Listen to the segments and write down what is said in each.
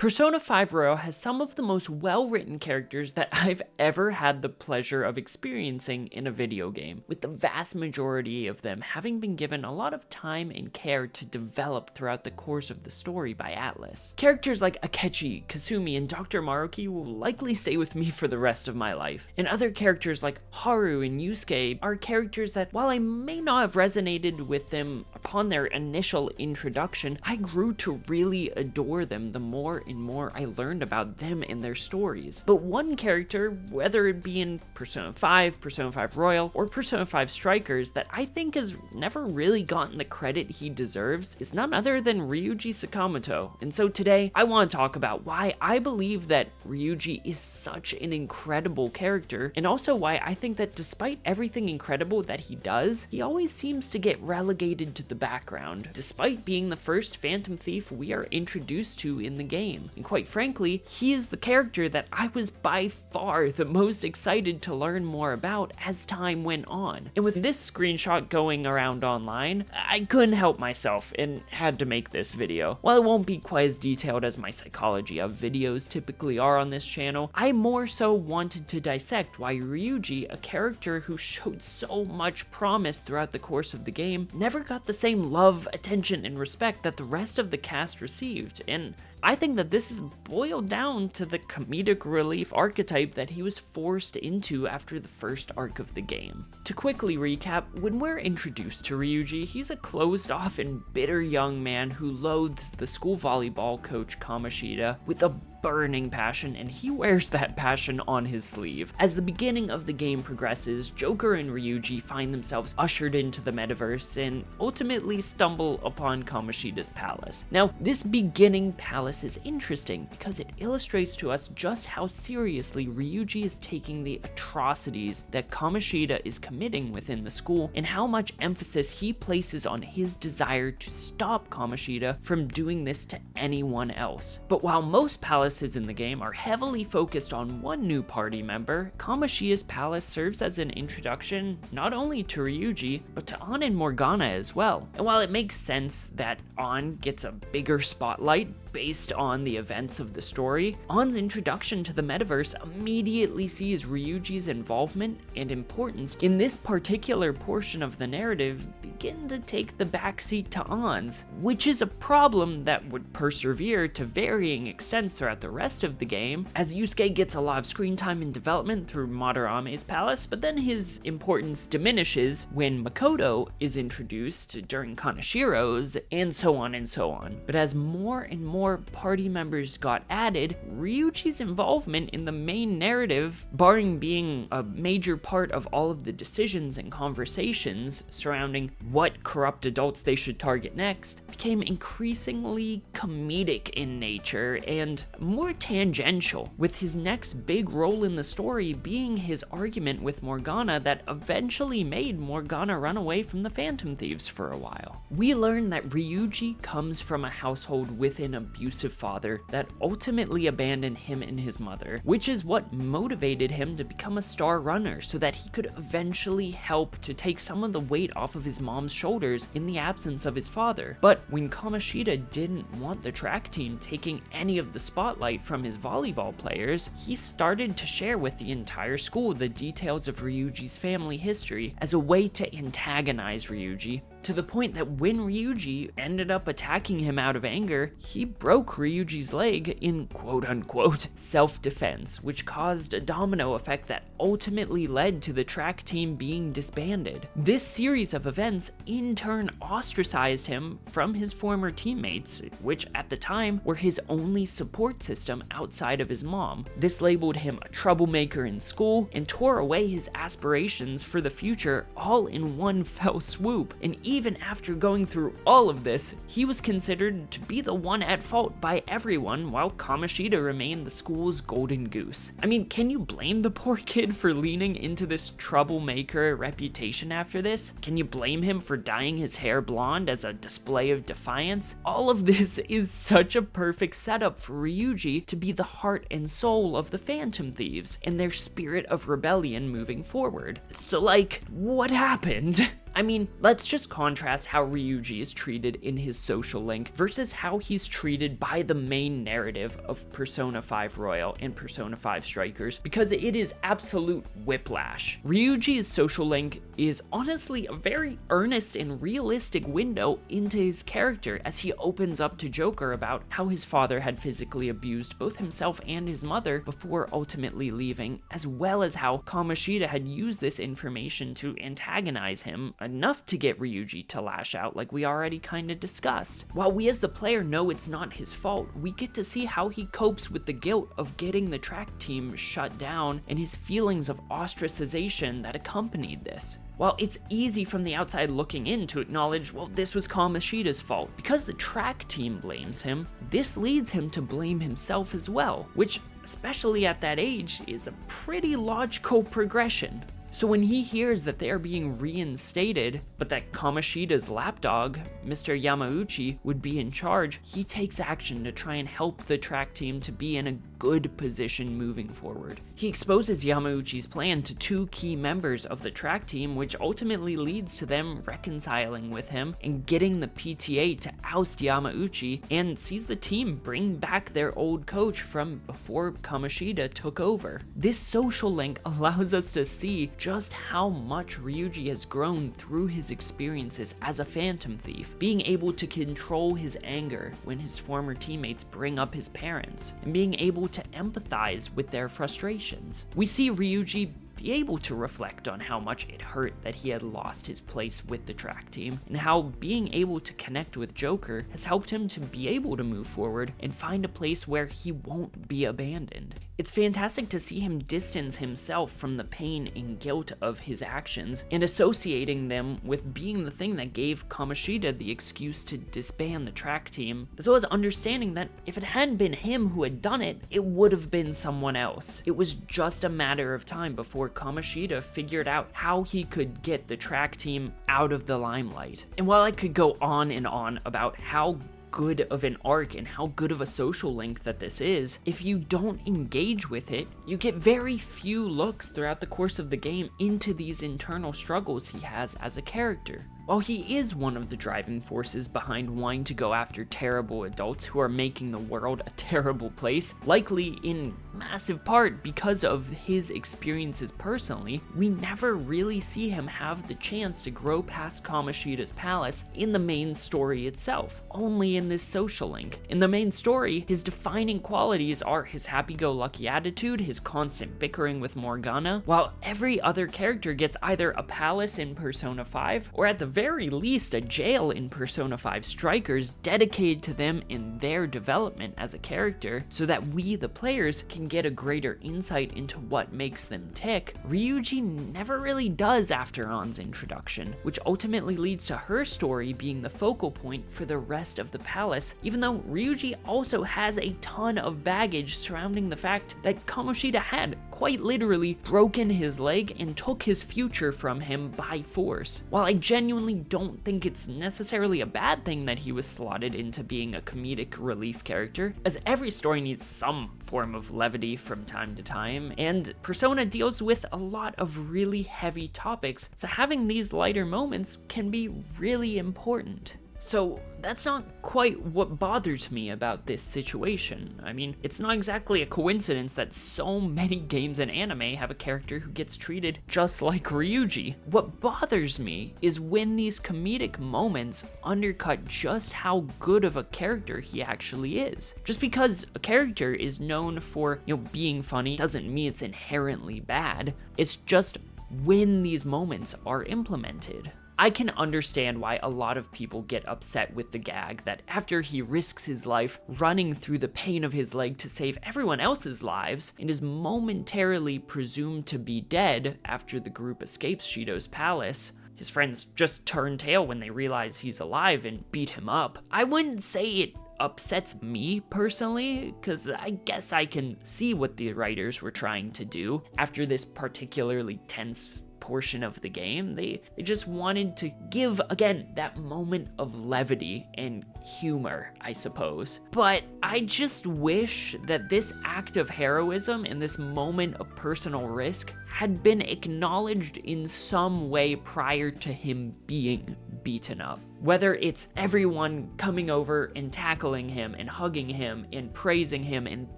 Persona 5 Royal has some of the most well-written characters that I've ever had the pleasure of experiencing in a video game, with the vast majority of them having been given a lot of time and care to develop throughout the course of the story by Atlus. Characters like Akechi, Kasumi, and Dr. Maruki will likely stay with me for the rest of my life, and other characters like Haru and Yusuke are characters that, while I may not have resonated with them upon their initial introduction, I grew to really adore them the more and more I learned about them and their stories. But one character, whether it be in Persona 5, Persona 5 Royal, or Persona 5 Strikers, that I think has never really gotten the credit he deserves is none other than Ryuji Sakamoto. And so today, I want to talk about why I believe that Ryuji is such an incredible character, and also why I think that despite everything incredible that he does, he always seems to get relegated to the background, despite being the first Phantom Thief we are introduced to in the game. And quite frankly, he is the character that I was by far the most excited to learn more about as time went on. And with this screenshot going around online, I couldn't help myself and had to make this video. While it won't be quite as detailed as my psychology of videos typically are on this channel, I more so wanted to dissect why Ryuji, a character who showed so much promise throughout the course of the game, never got the same love, attention, and respect that the rest of the cast received. And I think that this is boiled down to the comedic relief archetype that he was forced into after the first arc of the game. To quickly recap, when we're introduced to Ryuji, he's a closed-off and bitter young man who loathes the school volleyball coach Kamoshida with a burning passion, and he wears that passion on his sleeve. As the beginning of the game progresses, Joker and Ryuji find themselves ushered into the metaverse and ultimately stumble upon Kamoshida's palace. Now, this beginning palace is interesting because it illustrates to us just how seriously Ryuji is taking the atrocities that Kamoshida is committing within the school, and how much emphasis he places on his desire to stop Kamoshida from doing this to anyone else. But while most palaces in the game are heavily focused on one new party member, Kamoshida's palace serves as an introduction not only to Ryuji, but to Ann and Morgana as well. And while it makes sense that Ann gets a bigger spotlight based on the events of the story, Ann's introduction to the metaverse immediately sees Ryuji's involvement and importance in this particular portion of the narrative begin to take the backseat to Ann's, which is a problem that would persevere to varying extents throughout the rest of the game, as Yusuke gets a lot of screen time and development through Madarame's palace, but then his importance diminishes when Makoto is introduced during Kanashiro's, and so on and so on. But as more and more party members got added, Ryuji's involvement in the main narrative, barring being a major part of all of the decisions and conversations surrounding what corrupt adults they should target next, became increasingly comedic in nature and more tangential, with his next big role in the story being his argument with Morgana that eventually made Morgana run away from the Phantom Thieves for a while. We learn that Ryuji comes from a household with an abusive father that ultimately abandoned him and his mother, which is what motivated him to become a star runner so that he could eventually help to take some of the weight off of his mom's shoulders in the absence of his father. But when Kamoshida didn't want the track team taking any of the spotlight from his volleyball players, he started to share with the entire school the details of Ryuji's family history as a way to antagonize Ryuji, to the point that when Ryuji ended up attacking him out of anger, he broke Ryuji's leg in quote-unquote self-defense, which caused a domino effect that ultimately led to the track team being disbanded. This series of events in turn ostracized him from his former teammates, which at the time were his only support system outside of his mom. This labeled him a troublemaker in school and tore away his aspirations for the future all in one fell swoop. And even after going through all of this, he was considered to be the one at fault by everyone, while Kamoshida remained the school's golden goose. I mean, can you blame the poor kid for leaning into this troublemaker reputation after this? Can you blame him for dyeing his hair blonde as a display of defiance? All of this is such a perfect setup for Ryuji to be the heart and soul of the Phantom Thieves and their spirit of rebellion moving forward. So like, what happened? I mean, let's just contrast how Ryuji is treated in his social link versus how he's treated by the main narrative of Persona 5 Royal and Persona 5 Strikers, because it is absolute whiplash. Ryuji's social link is honestly a very earnest and realistic window into his character as he opens up to Joker about how his father had physically abused both himself and his mother before ultimately leaving, as well as how Kamoshida had used this information to antagonize him enough to get Ryuji to lash out, like we already kinda discussed. While we as the player know it's not his fault, we get to see how he copes with the guilt of getting the track team shut down and his feelings of ostracization that accompanied this. While it's easy from the outside looking in to acknowledge, well, this was Kamoshida's fault, because the track team blames him, this leads him to blame himself as well, which, especially at that age, is a pretty logical progression. So when he hears that they are being reinstated, but that Kamoshida's lapdog, Mr. Yamauchi, would be in charge, he takes action to try and help the track team to be in a good position moving forward. He exposes Yamauchi's plan to two key members of the track team, which ultimately leads to them reconciling with him and getting the PTA to oust Yamauchi, and sees the team bring back their old coach from before Kamoshida took over. This social link allows us to see just how much Ryuji has grown through his experiences as a phantom thief, being able to control his anger when his former teammates bring up his parents, and being able to empathize with their frustrations. We see Ryuji be able to reflect on how much it hurt that he had lost his place with the track team, and how being able to connect with Joker has helped him to be able to move forward and find a place where he won't be abandoned. It's fantastic to see him distance himself from the pain and guilt of his actions and associating them with being the thing that gave Kamoshida the excuse to disband the track team, as well as understanding that if it hadn't been him who had done it, it would have been someone else. It was just a matter of time before Kamoshida figured out how he could get the track team out of the limelight. And while I could go on and on about how good of an arc and how good of a social link that this is, if you don't engage with it, you get very few looks throughout the course of the game into these internal struggles he has as a character. While he is one of the driving forces behind wanting to go after terrible adults who are making the world a terrible place, likely in massive part because of his experiences personally, we never really see him have the chance to grow past Kamoshida's palace in the main story itself, only in this social link. In the main story, his defining qualities are his happy-go-lucky attitude, his constant bickering with Morgana, while every other character gets either a palace in Persona 5, or at the very least a jail in Persona 5 Strikers dedicated to them in their development as a character, so that we, the players, can get a greater insight into what makes them tick. Ryuji never really does after Ann's introduction, which ultimately leads to her story being the focal point for the rest of the palace, even though Ryuji also has a ton of baggage surrounding the fact that Kamoshida had quite literally broken his leg and took his future from him by force. While I genuinely don't think it's necessarily a bad thing that he was slotted into being a comedic relief character, as every story needs some form of levity from time to time, and Persona deals with a lot of really heavy topics, so having these lighter moments can be really important. So that's not quite what bothers me about this situation. I mean, it's not exactly a coincidence that so many games and anime have a character who gets treated just like Ryuji. What bothers me is when these comedic moments undercut just how good of a character he actually is. Just because a character is known for, being funny doesn't mean it's inherently bad. It's just when these moments are implemented. I can understand why a lot of people get upset with the gag that after he risks his life running through the pain of his leg to save everyone else's lives and is momentarily presumed to be dead after the group escapes Shido's palace, his friends just turn tail when they realize he's alive and beat him up. I wouldn't say it upsets me personally, because I guess I can see what the writers were trying to do after this particularly tense portion of the game. They just wanted to give, again, that moment of levity and humor, I suppose. But I just wish that this act of heroism and this moment of personal risk had been acknowledged in some way prior to him being beaten up. Whether it's everyone coming over and tackling him and hugging him and praising him and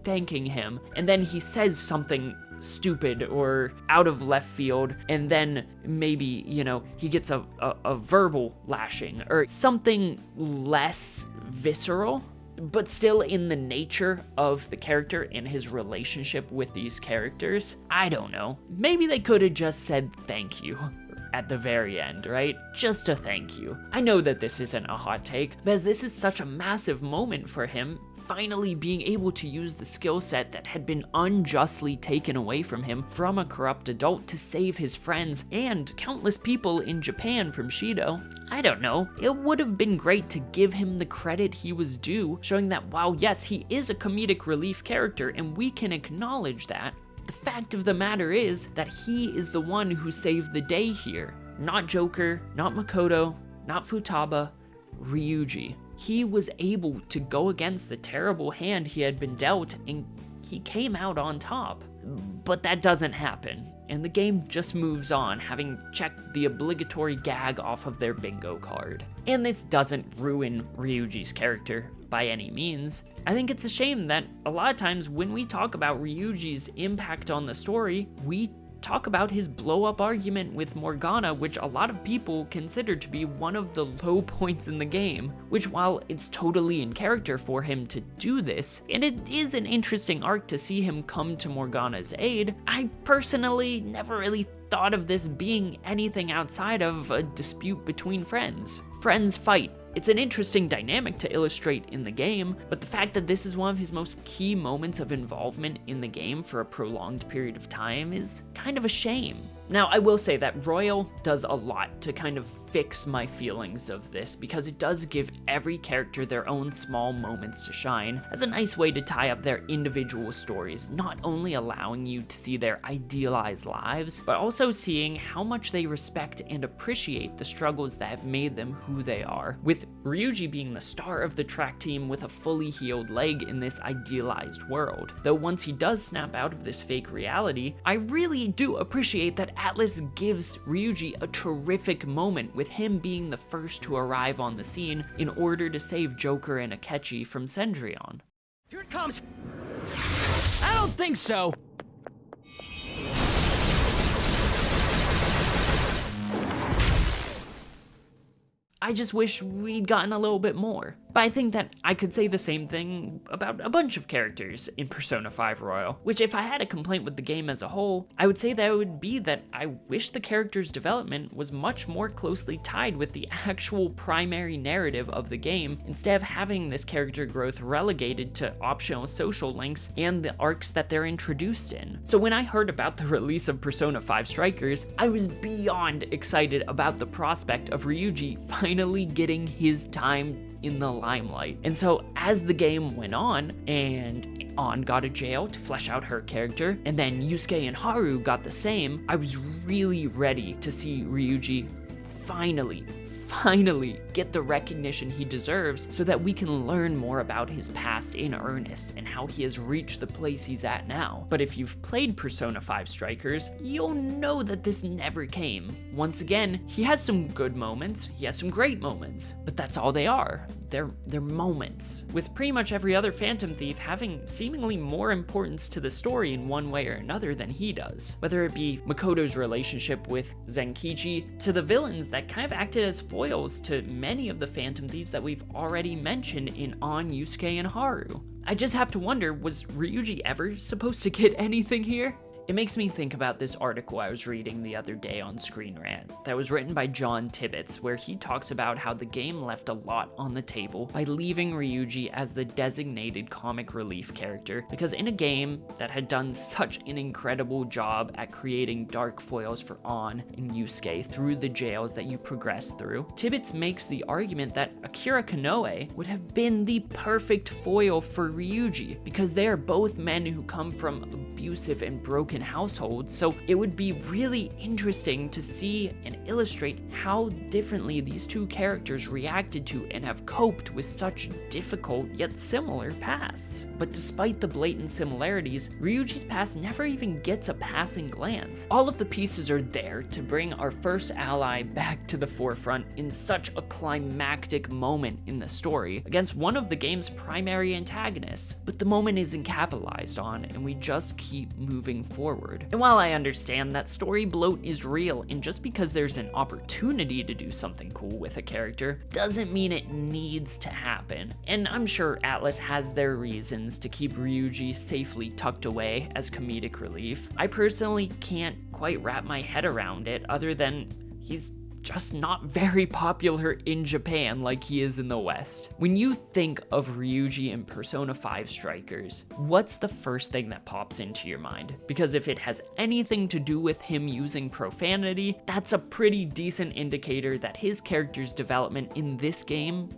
thanking him, and then he says something stupid or out of left field, and then maybe, he gets a verbal lashing or something less visceral, but still in the nature of the character and his relationship with these characters. I don't know. Maybe they could have just said thank you at the very end, right? Just a thank you. I know that this isn't a hot take, because this is such a massive moment for him, finally being able to use the skill set that had been unjustly taken away from him from a corrupt adult to save his friends and countless people in Japan from Shido. I don't know, it would have been great to give him the credit he was due, showing that while yes, he is a comedic relief character and we can acknowledge that, the fact of the matter is that he is the one who saved the day here. Not Joker, not Makoto, not Futaba, Ryuji. He was able to go against the terrible hand he had been dealt, and he came out on top. But that doesn't happen, and the game just moves on, having checked the obligatory gag off of their bingo card. And this doesn't ruin Ryuji's character by any means. I think it's a shame that a lot of times when we talk about Ryuji's impact on the story, we talk about his blow-up argument with Morgana, which a lot of people consider to be one of the low points in the game, which while it's totally in character for him to do this, and it is an interesting arc to see him come to Morgana's aid, I personally never really thought of this being anything outside of a dispute between friends. Friends fight. It's an interesting dynamic to illustrate in the game, but the fact that this is one of his most key moments of involvement in the game for a prolonged period of time is kind of a shame. Now, I will say that Royal does a lot to kind of fix my feelings of this, because it does give every character their own small moments to shine as a nice way to tie up their individual stories, not only allowing you to see their idealized lives, but also seeing how much they respect and appreciate the struggles that have made them who they are, with Ryuji being the star of the track team with a fully healed leg in this idealized world. Though once he does snap out of this fake reality, I really do appreciate that Atlas gives Ryuji a terrific moment, with him being the first to arrive on the scene in order to save Joker and Akechi from Cendrillon. Here it comes! I don't think so! I just wish we'd gotten a little bit more. But I think that I could say the same thing about a bunch of characters in Persona 5 Royal, which if I had a complaint with the game as a whole, I would say that it would be that I wish the character's development was much more closely tied with the actual primary narrative of the game, instead of having this character growth relegated to optional social links and the arcs that they're introduced in. So when I heard about the release of Persona 5 Strikers, I was beyond excited about the prospect of Ryuji finally getting his time in the limelight. And so as the game went on, and An got a jail to flesh out her character, and then Yusuke and Haru got the same, I was really ready to see Ryuji finally get the recognition he deserves, so that we can learn more about his past in earnest and how he has reached the place he's at now. But if you've played Persona 5 Strikers, you'll know that this never came. Once again, he has some good moments, he has some great moments, but that's all they are. They're moments, with pretty much every other Phantom Thief having seemingly more importance to the story in one way or another than he does. Whether it be Makoto's relationship with Zenkichi, to the villains that kind of acted as foils to many of the Phantom Thieves that we've already mentioned in An, Yusuke, and Haru. I just have to wonder, was Ryuji ever supposed to get anything here? It makes me think about this article I was reading the other day on Screen Rant that was written by John Tibbetts, where he talks about how the game left a lot on the table by leaving Ryuji as the designated comic relief character, because in a game that had done such an incredible job at creating dark foils for An and Yusuke through the jails that you progress through, Tibbetts makes the argument that Akira Konoe would have been the perfect foil for Ryuji, because they are both men who come from abusive and broken broken household, so it would be really interesting to see and illustrate how differently these two characters reacted to and have coped with such difficult yet similar pasts. But despite the blatant similarities, Ryuji's past never even gets a passing glance. All of the pieces are there to bring our first ally back to the forefront in such a climactic moment in the story against one of the game's primary antagonists, but the moment isn't capitalized on and we just keep moving forward. And while I understand that story bloat is real, and just because there's an opportunity to do something cool with a character doesn't mean it needs to happen. And I'm sure Atlus has their reasons to keep Ryuji safely tucked away as comedic relief. I personally can't quite wrap my head around it, other than he's just not very popular in Japan like he is in the West. When you think of Ryuji and Persona 5 strikers, what's the first thing that pops into your mind? Because if it has anything to do with him using profanity, that's a pretty decent indicator that his character's development in this game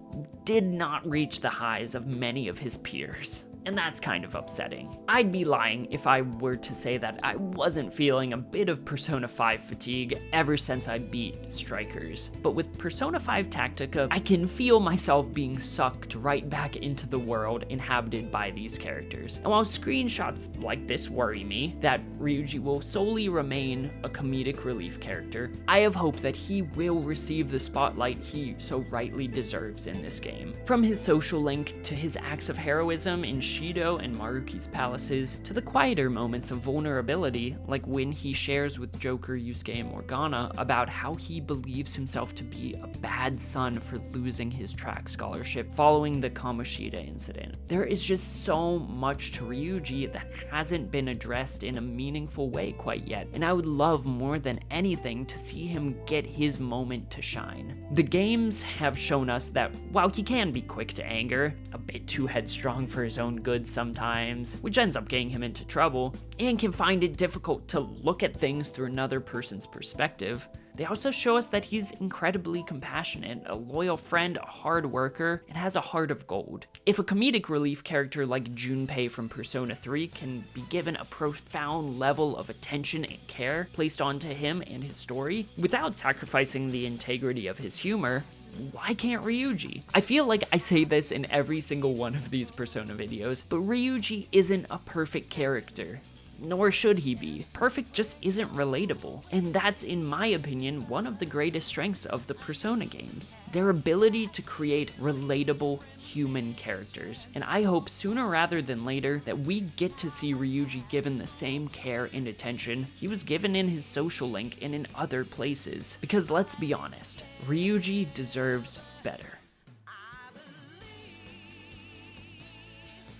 did not reach the highs of many of his peers. And that's kind of upsetting. I'd be lying if I were to say that I wasn't feeling a bit of Persona 5 fatigue ever since I beat Strikers. But with Persona 5 Tactica, I can feel myself being sucked right back into the world inhabited by these characters. And while screenshots like this worry me, that Ryuji will solely remain a comedic relief character, I have hope that he will receive the spotlight he so rightly deserves in this game. From his social link to his acts of heroism in Shido and Maruki's palaces, to the quieter moments of vulnerability, like when he shares with Joker, Yusuke, and Morgana about how he believes himself to be a bad son for losing his track scholarship following the Kamoshida incident. There is just so much to Ryuji that hasn't been addressed in a meaningful way quite yet, and I would love more than anything to see him get his moment to shine. The games have shown us that while he can be quick to anger, a bit too headstrong for his own good sometimes, which ends up getting him into trouble, and can find it difficult to look at things through another person's perspective, they also show us that he's incredibly compassionate, a loyal friend, a hard worker, and has a heart of gold. If a comedic relief character like Junpei from Persona 3 can be given a profound level of attention and care placed onto him and his story, without sacrificing the integrity of his humor, why can't Ryuji? I feel like I say this in every single one of these Persona videos, but Ryuji isn't a perfect character. Nor should he be. Perfect just isn't relatable. And that's, in my opinion, one of the greatest strengths of the Persona games. Their ability to create relatable human characters. And I hope sooner rather than later that we get to see Ryuji given the same care and attention he was given in his social link and in other places. Because let's be honest, Ryuji deserves better.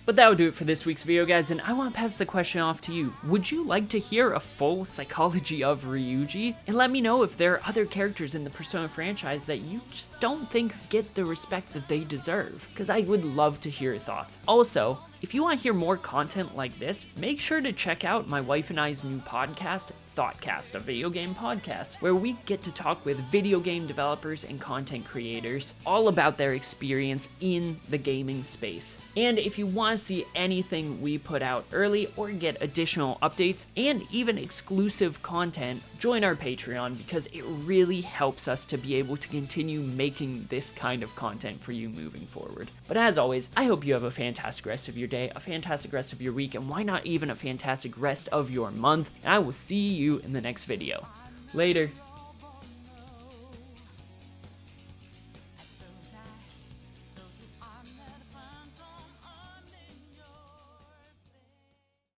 But that will do it for this week's video, guys, and I want to pass the question off to you. Would you like to hear a full psychology of Ryuji? And let me know if there are other characters in the Persona franchise that you just don't think get the respect that they deserve, because I would love to hear your thoughts. Also, if you want to hear more content like this, make sure to check out my wife and I's new podcast, ThoughtCast, a video game podcast, where we get to talk with video game developers and content creators all about their experience in the gaming space. And if you want to see anything we put out early or get additional updates and even exclusive content, join our Patreon, because it really helps us to be able to continue making this kind of content for you moving forward. But as always, I hope you have a fantastic rest of your day, a fantastic rest of your week, and why not even a fantastic rest of your month, and I will see you in the next video. Later.